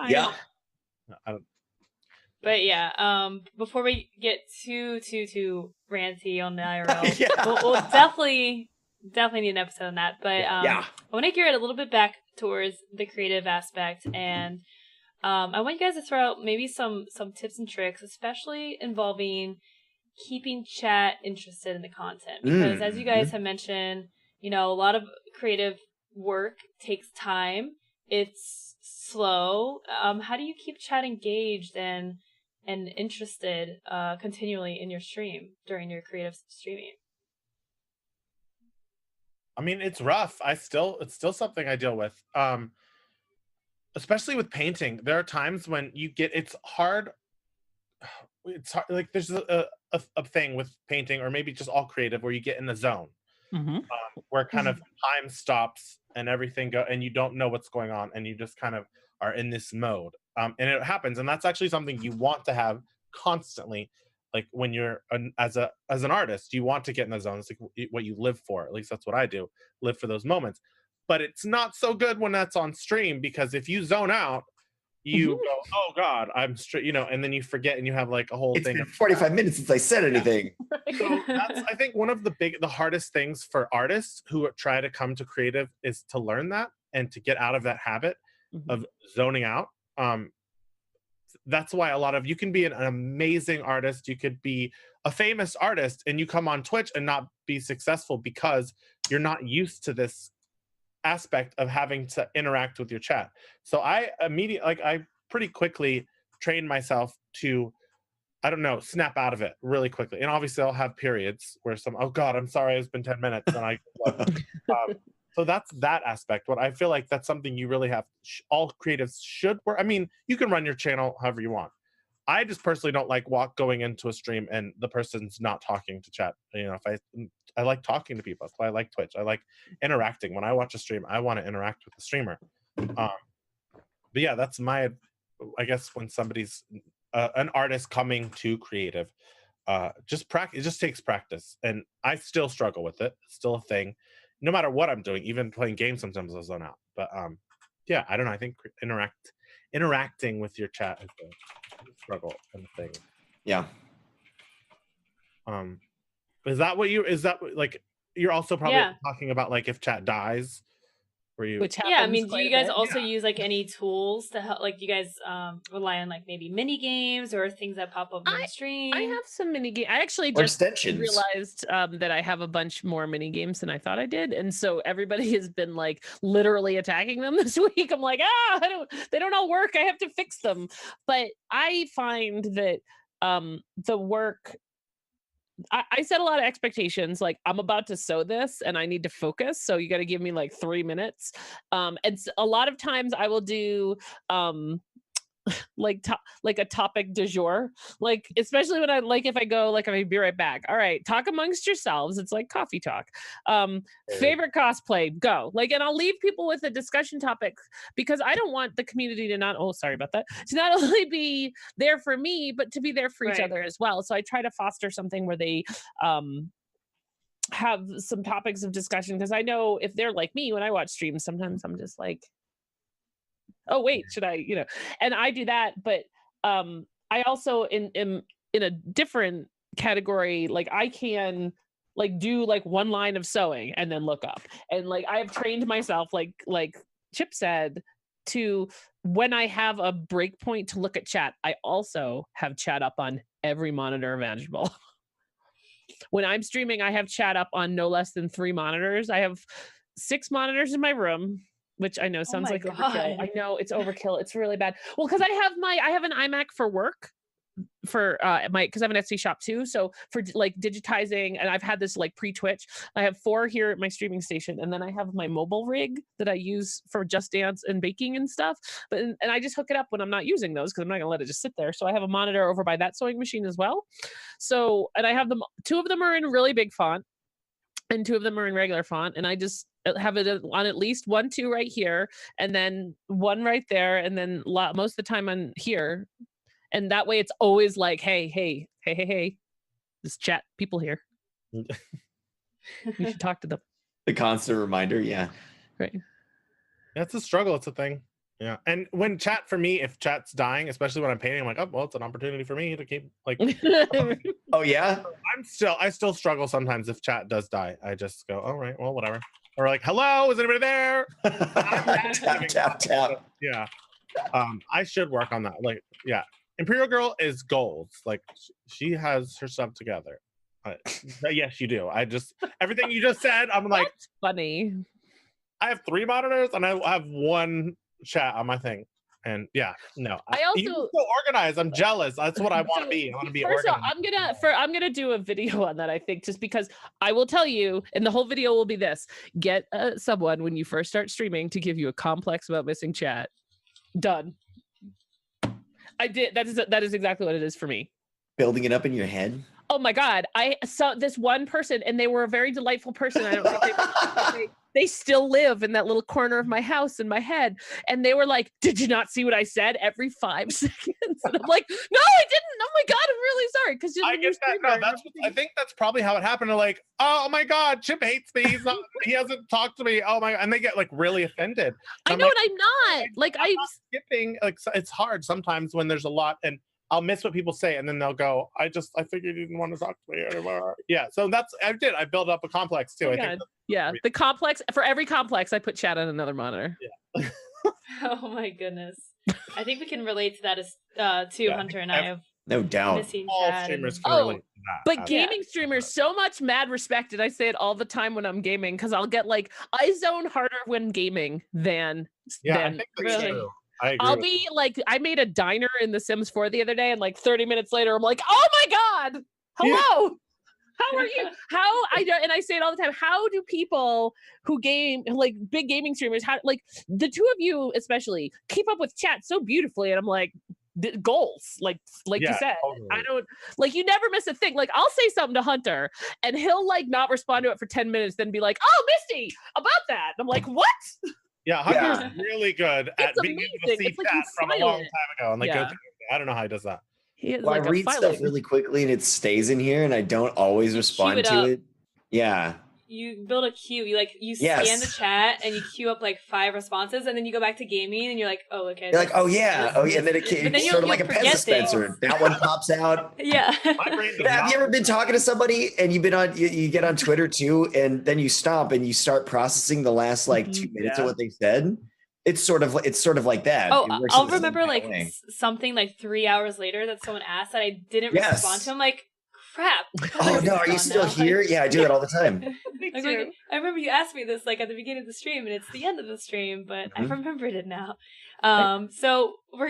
Yeah. I don't, But yeah, before we get too ranty on the IRL, Yeah. we'll definitely need an episode on that. But Yeah. I want to gear it a little bit back towards the creative aspect, and I want you guys to throw out maybe some tips and tricks, especially involving keeping chat interested in the content. Because as you guys have mentioned, a lot of creative work takes time. It's slow. How do you keep chat engaged and interested continually in your stream during your creative streaming? I mean, it's rough. It's still something I deal with. Especially with painting. There are times when it's hard. It's hard, like there's a thing with painting, or maybe just all creative, where you get in the zone, where kind of time stops and everything and you don't know what's going on, and you just kind of are in this mode. And it happens, and that's actually something you want to have constantly. Like when you're as an artist, you want to get in the zone. It's like what you live for. At least that's what I do. Live for those moments. But it's not so good when that's on stream, because if you zone out, you go, oh God, I'm straight, and then you forget, and you have like a whole It's thing. been 45 minutes since I said anything. So that's, I think, one of the hardest things for artists who try to come to creative is to learn that and to get out of that habit of zoning out. That's why you can be an amazing artist, you could be a famous artist, and you come on Twitch and not be successful because you're not used to this aspect of having to interact with your chat. So I pretty quickly trained myself to, I don't know, snap out of it really quickly. And obviously I'll have periods where oh God, I'm sorry, it's been 10 minutes. And so that's that aspect. What I feel like that's something you really have, all creatives should work. I mean, you can run your channel however you want. I just personally don't like going into a stream and the person's not talking to chat. If I like talking to people. That's why I like Twitch. I like interacting. When I watch a stream, I want to interact with the streamer. But yeah, that's I guess when somebody's an artist coming to creative, just practice. It just takes practice, and I still struggle with it. It's still a thing, no matter what I'm doing. Even playing games, sometimes I'll zone out. But yeah, I don't know. I think interacting with your chat is a struggle and a thing. Yeah. Is that like you're also probably talking about, like, if chat dies, where you? Which happens, I mean, do you guys also use like any tools to help? Like, do you guys rely on like maybe mini games or things that pop up on stream? I have some mini games. I actually just realized that I have a bunch more mini games than I thought I did, and so everybody has been like literally attacking them this week. I'm like, they don't all work. I have to fix them. But I find that the work. I set a lot of expectations. Like, I'm about to sew this and I need to focus. So you got to give me like 3 minutes. And a lot of times I will do like a topic du jour, like especially when if I go like, I be right back, all right, talk amongst yourselves, it's like coffee talk, favorite cosplay, go, like, and I'll leave people with a discussion topic, because I don't want the community to not only be there for me, but to be there for each other as well. So I try to foster something where they have some topics of discussion, because I know if they're like me, when I watch streams, sometimes I'm just like, oh wait, should I, and I do that. But I also am in a different category. Like, I can like do like one line of sewing and then look up, and like I have trained myself, like Chip said, to, when I have a break point to look at chat, I also have chat up on every monitor imaginable. When I'm streaming, I have chat up on no less than 3 monitors. I have 6 monitors in my room, which I know sounds like overkill. I know it's overkill. It's really bad. Well, because I have an iMac for work, for because I have an Etsy shop too. So for like digitizing, and I've had this like pre-Twitch. I have 4 here at my streaming station, and then I have my mobile rig that I use for Just Dance and baking and stuff. And I just hook it up when I'm not using those, because I'm not gonna let it just sit there. So I have a monitor over by that sewing machine as well. So, and I have them. 2 of them are in really big font, and 2 of them are in regular font, and I just have it on at least 1, 2 right here, and then 1 right there, and then most of the time on here. And that way it's always like, hey, this chat people here. You should talk to them. The constant reminder, yeah. Right. That's a struggle. It's a thing. Yeah. And when chat for me, if chat's dying, especially when I'm painting, I'm like, oh, well, it's an opportunity for me to keep like Oh yeah. I still struggle sometimes if chat does die. I just go, all right, well, whatever. Or like, hello, is anybody there? Tap tap tap. Yeah. I should work on that. Like, yeah. ImperialGrrl is goals. Like she has her stuff together. Yes, you do. I just everything you just said, I'm like, That's funny. I have 3 monitors and I have 1 chat on my thing. And yeah, no. I also you're so organized. I'm jealous. That's what I want to be. I want to be first of organized. all, I'm gonna do a video on that, I think, just because I will tell you, and the whole video will be this: get someone when you first start streaming to give you a complex about missing chat. Done. I did. That is exactly what it is for me. Building it up in your head. Oh my God. I saw this one person and they were a very delightful person. I don't think they still live in that little corner of my house in my head. And they were like, did you not see what I said every 5 seconds? And I'm like, no, I didn't. Oh my God, I'm really sorry. Because I get that. No, I think that's probably how it happened. They're like, oh my God, Chip hates me. He hasn't talked to me. Oh my, and they get like really offended. I know, and I'm not. Like I'm not skipping. Like it's hard sometimes when there's a lot and I'll miss what people say, and then they'll go, I figured you didn't want to talk to me anymore. Yeah, so I built up a complex too. Oh I think yeah, the complex, for every complex, I put chat on another monitor. Yeah. Oh my goodness. I think we can relate to that as too, Hunter and I have No doubt. missing all chat. streamers can Oh, relate to that. but gaming streamers, so much mad respect, and I say it all the time when I'm gaming, because I'll get like, I zone harder when gaming than I think that's really true. I agree I'll be like, I made a diner in The Sims 4 the other day, and like 30 minutes later, I'm like, oh my God, hello. How are you? And I say it all the time. How do people who game, like big gaming streamers, like the two of you especially, keep up with chat so beautifully? And I'm like, goals, like you said. Totally. I don't, like, you never miss a thing. Like I'll say something to Hunter and he'll like not respond to it for 10 minutes, then be like, oh, Misty, about that. And I'm like, what? Yeah, Hunter's really good at being able to see It's like chat he's from a long silent. time ago and like go through it. I don't know how he does that. He is Well, like I read stuff really quickly and it stays in here and I don't always respond to it. Yeah. You build a queue. You scan the chat and you queue up like 5 responses, and then you go back to gaming and you're like, oh, okay. You're like, oh yeah, and then it's sort of like a pen dispenser. That one pops out. Yeah. Have you ever been talking to somebody and you've been on, you get on Twitter too, and then you stop and you start processing the last like 2 minutes of what they said? It's sort of like that. Oh, I'll remember like something like 3 hours later that someone asked that I didn't respond to. I'm like, crap. Oh no, are you still here? Yeah, I do it all the time. Like, I remember you asked me this like at the beginning of the stream, and it's the end of the stream, but I remembered it now. So we're